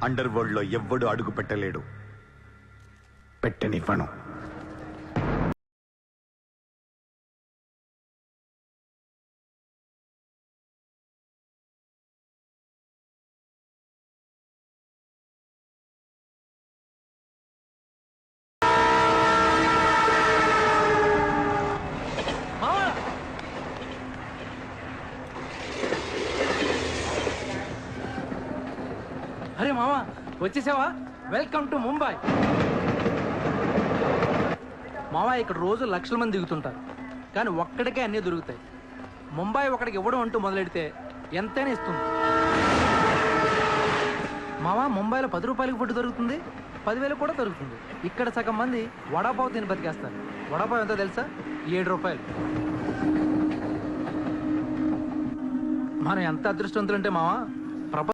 Under world లో ఎవ్వడు అడుగు పెట్టలేడు. పెట్టనివ్వను. అరే మామా, వచ్చేసావా? Welcome to Mumbai. మావా, ఇక్కడ రోజు లక్షల మంది దిగుతుంటారు, కానీ ఒక్కడికే అన్నీ దొరుకుతాయి. ముంబై ఒకడికి ఇవ్వడం అంటూ మొదలెడితే ఎంతైనా ఇస్తుంది. మావా, ముంబైలో 10 రూపాయలకి ఫుడ్ దొరుకుతుంది, 10,000 కూడా దొరుకుతుంది. ఇక్కడ సగం మంది వడాపావు తిని బతికేస్తారు. వడాపావు ఎంతో తెలుసా? 7 రూపాయలు. మనం ఎంత అదృష్టవంతులంటే మావా,